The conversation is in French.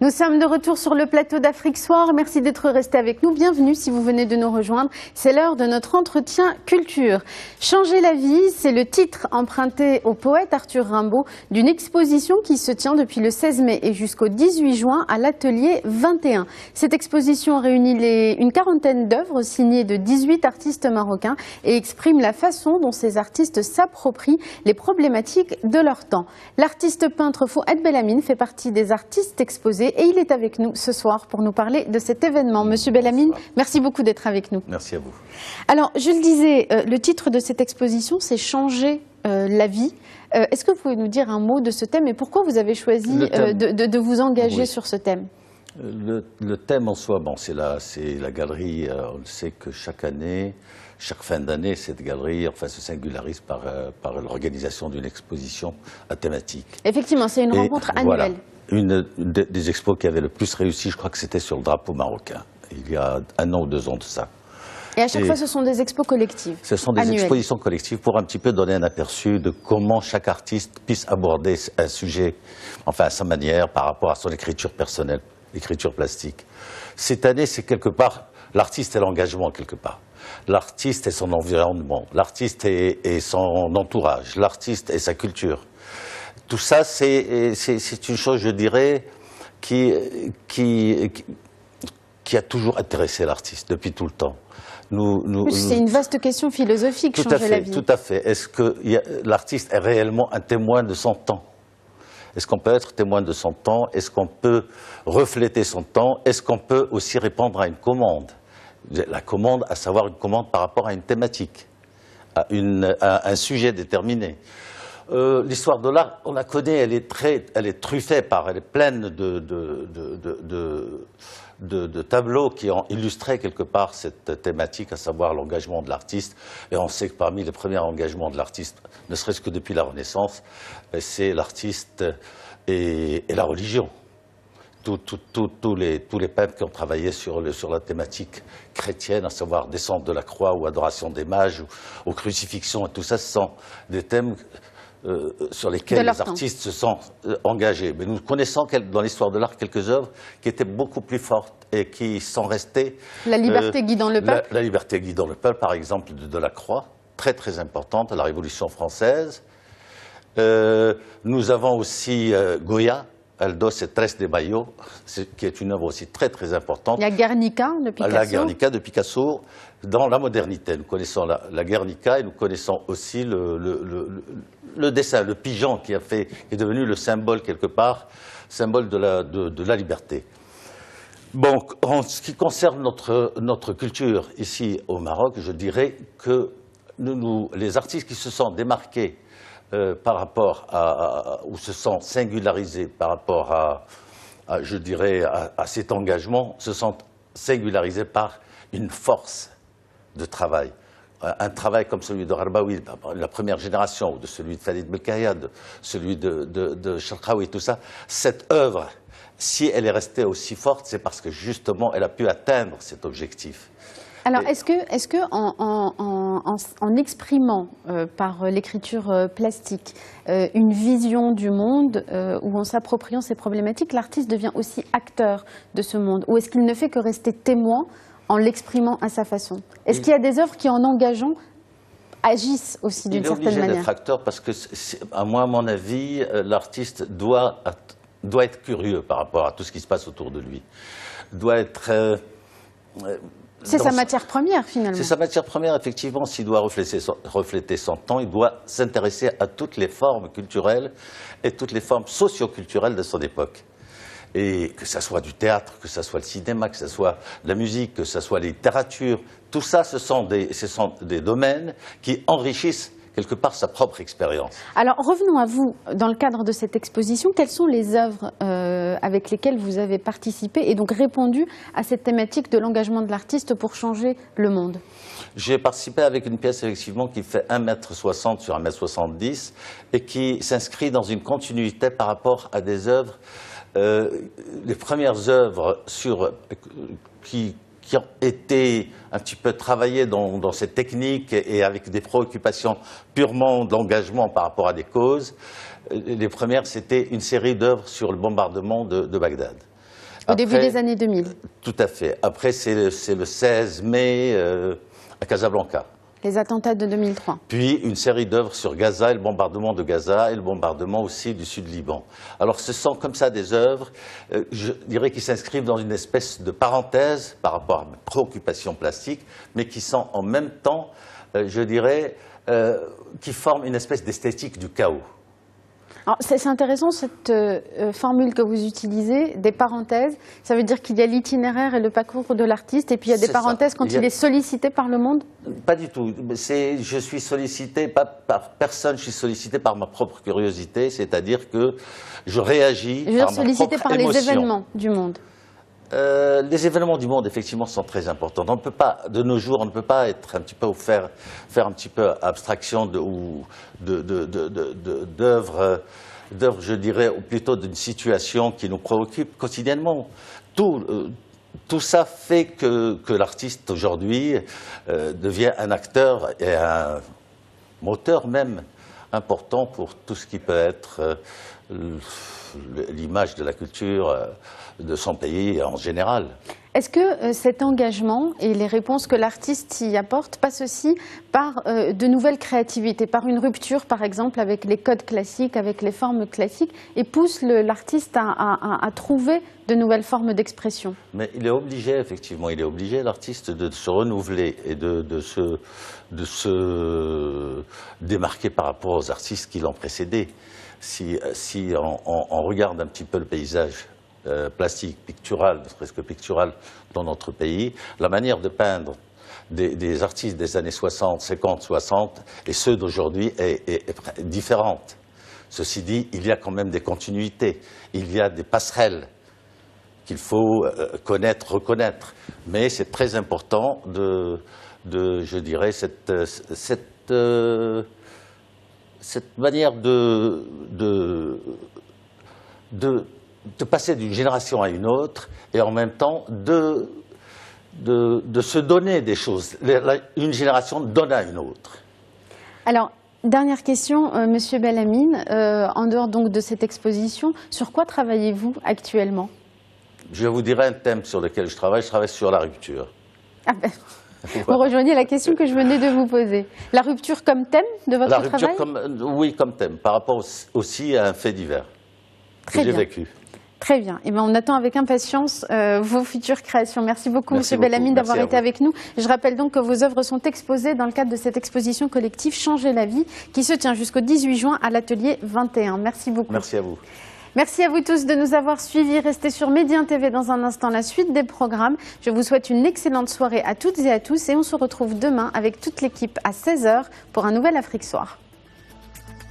Nous sommes de retour sur le plateau d'Afrique Soir. Merci d'être resté avec nous. Bienvenue si vous venez de nous rejoindre. C'est l'heure de notre entretien culture. Changer la vie, c'est le titre emprunté au poète Arthur Rimbaud d'une exposition qui se tient depuis le 16 mai et jusqu'au 18 juin à l'atelier 21. Cette exposition réunit une quarantaine d'œuvres signées de 18 artistes marocains et exprime la façon dont ces artistes s'approprient les problématiques de leur temps. L'artiste peintre Fouad Belhamine fait partie des artistes exposés et il est avec nous ce soir pour nous parler de cet événement. Monsieur Belhamine, merci beaucoup d'être avec nous. Merci à vous. Alors, je le disais, le titre de cette exposition, c'est « Changer la vie ». Est-ce que vous pouvez nous dire un mot de ce thème et pourquoi vous avez choisi de vous engager sur ce thème? Le thème en soi, bon, c'est la galerie. On sait que chaque année, chaque fin d'année, cette galerie se singularise par l'organisation d'une exposition à thématique. Effectivement, c'est une rencontre annuelle. Voilà. Une des expos qui avait le plus réussi, je crois que c'était sur le drapeau marocain, il y a 1 an ou 2 ans de ça. Et à chaque fois, ce sont des expos collectives. Ce sont des expositions collectives pour un petit peu donner un aperçu de comment chaque artiste puisse aborder un sujet, enfin à sa manière, par rapport à son écriture personnelle, l'écriture plastique. Cette année, c'est quelque part, l'artiste et l'engagement quelque part. L'artiste et son environnement, l'artiste et son entourage, l'artiste et sa culture. Tout ça, c'est une chose, je dirais, qui a toujours intéressé l'artiste depuis tout le temps. C'est une vaste question philosophique, changer la vie. Tout à fait. Est-ce que l'artiste est réellement un témoin de son temps? Est-ce qu'on peut être témoin de son temps? Est-ce qu'on peut refléter son temps? Est-ce qu'on peut aussi répondre à une commande? La commande, à savoir une commande par rapport à une thématique, à un sujet déterminé. L'histoire de l'art, on la connaît, elle est truffée elle est pleine de tableaux qui ont illustré quelque part cette thématique, à savoir l'engagement de l'artiste. Et on sait que parmi les premiers engagements de l'artiste, ne serait-ce que depuis la Renaissance, c'est l'artiste et la religion. Tous les peintres qui ont travaillé sur la thématique chrétienne, à savoir descente de la croix ou adoration des mages ou crucifixion, et tout ça, ce sont des thèmes sur lesquels les artistes se sont engagés. Mais nous connaissons dans l'histoire de l'art quelques œuvres qui étaient beaucoup plus fortes et qui sont restées. La liberté guidant le peuple. La liberté guidant le peuple, par exemple, de Delacroix, très très importante à la Révolution française. Nous avons aussi Goya, Aldos et Tres de Mayo, qui est une œuvre aussi très très importante. Il y a Guernica de Picasso. La Guernica de Picasso, dans la modernité. Nous connaissons la Guernica et nous connaissons aussi le dessin, le pigeon qui est devenu le symbole quelque part, symbole de la liberté. Bon, en ce qui concerne notre culture ici au Maroc, je dirais que les artistes qui se sont démarqués par rapport ou se sont singularisés par rapport je dirais, à cet engagement, se sont singularisés par une force de travail. Un travail comme celui de Rarbaoui, la première génération, ou de celui de Khalid Belkaya, celui de Charqaoui, tout ça, cette œuvre, si elle est restée aussi forte, c'est parce que justement elle a pu atteindre cet objectif. Alors, est-ce que en exprimant par l'écriture plastique une vision du monde ou en s'appropriant ces problématiques, l'artiste devient aussi acteur de ce monde? Ou est-ce qu'il ne fait que rester témoin en l'exprimant à sa façon? Est-ce qu'il y a des œuvres qui, en engageant, agissent aussi d'une certaine manière? Il est obligé d'être acteur parce que, à mon avis, l'artiste doit être curieux par rapport à tout ce qui se passe autour de lui. Doit être... c'est sa matière première, finalement. C'est sa matière première, effectivement. S'il doit refléter son temps, il doit s'intéresser à toutes les formes culturelles et toutes les formes socio-culturelles de son époque. Et que ce soit du théâtre, que ce soit le cinéma, que ce soit la musique, que ce soit la littérature, tout ça, ce sont des domaines qui enrichissent quelque part sa propre expérience. Alors revenons à vous, dans le cadre de cette exposition, quelles sont les œuvres avec lesquelles vous avez participé et donc répondu à cette thématique de l'engagement de l'artiste pour changer le monde? J'ai participé avec une pièce effectivement qui fait 1,60 m sur 1,70 m et qui s'inscrit dans une continuité par rapport à des œuvres, les premières œuvres qui ont été un petit peu travaillées dans cette technique et avec des préoccupations purement d'engagement par rapport à des causes. Les premières, c'était une série d'œuvres sur le bombardement de Bagdad. Au début des années 2000. Tout à fait. Après, c'est le 16 mai à Casablanca. Les attentats de 2003. Puis une série d'œuvres sur Gaza et le bombardement de Gaza et le bombardement aussi du sud Liban. Alors ce sont comme ça des œuvres, je dirais, qui s'inscrivent dans une espèce de parenthèse par rapport à mes préoccupations plastiques, mais qui sont en même temps, je dirais, qui forment une espèce d'esthétique du chaos. C'est intéressant cette formule que vous utilisez, des parenthèses. Ça veut dire qu'il y a l'itinéraire et le parcours de l'artiste, et puis il y a des parenthèses quand il est sollicité par le monde? Pas du tout. Je suis sollicité pas par personne, je suis sollicité par ma propre curiosité, c'est-à-dire que je réagis par ma propre sollicité par émotion. les événements du monde. Les événements du monde, effectivement, sont très importants. On ne peut pas, de nos jours, on ne peut pas être un petit peu, faire un petit peu abstraction d'œuvres, je dirais, ou plutôt d'une situation qui nous préoccupe quotidiennement. Tout ça fait que l'artiste, aujourd'hui, devient un acteur et un moteur même important pour tout ce qui peut être l'image de la culture de son pays en général. Est-ce que cet engagement et les réponses que l'artiste y apporte passent aussi par de nouvelles créativités, par une rupture par exemple avec les codes classiques, avec les formes classiques, et pousse l'artiste à trouver de nouvelles formes d'expression? Mais il est obligé, effectivement, l'artiste, de se renouveler et de se démarquer par rapport aux artistes qui l'ont précédé. Si on regarde un petit peu le paysage plastique, pictural, presque pictural dans notre pays, la manière de peindre des artistes des années 60, 50, 60 et ceux d'aujourd'hui est différente. Ceci dit, il y a quand même des continuités, il y a des passerelles qu'il faut connaître, reconnaître. Mais c'est très important je dirais, cette manière de passer d'une génération à une autre et en même temps de se donner des choses. Une génération donne à une autre. Alors, dernière question, Monsieur Belhamine, en dehors donc de cette exposition, sur quoi travaillez-vous actuellement? Je vous dirai un thème sur lequel je travaille sur la rupture. Ah ben, vous rejoignez la question que je venais de vous poser. La rupture comme thème de votre travail? Oui, comme thème, par rapport aussi à un fait divers que j'ai vécu. Très bien. Eh bien, on attend avec impatience vos futures créations. Merci beaucoup, Monsieur Belhamine, d'avoir été avec nous. Je rappelle donc que vos œuvres sont exposées dans le cadre de cette exposition collective Changer la vie, qui se tient jusqu'au 18 juin à l'atelier 21. Merci beaucoup. Merci à vous. Merci à vous tous de nous avoir suivis. Restez sur Médien TV dans un instant, la suite des programmes. Je vous souhaite une excellente soirée à toutes et à tous et on se retrouve demain avec toute l'équipe à 16 h pour un nouvel Afrique Soir.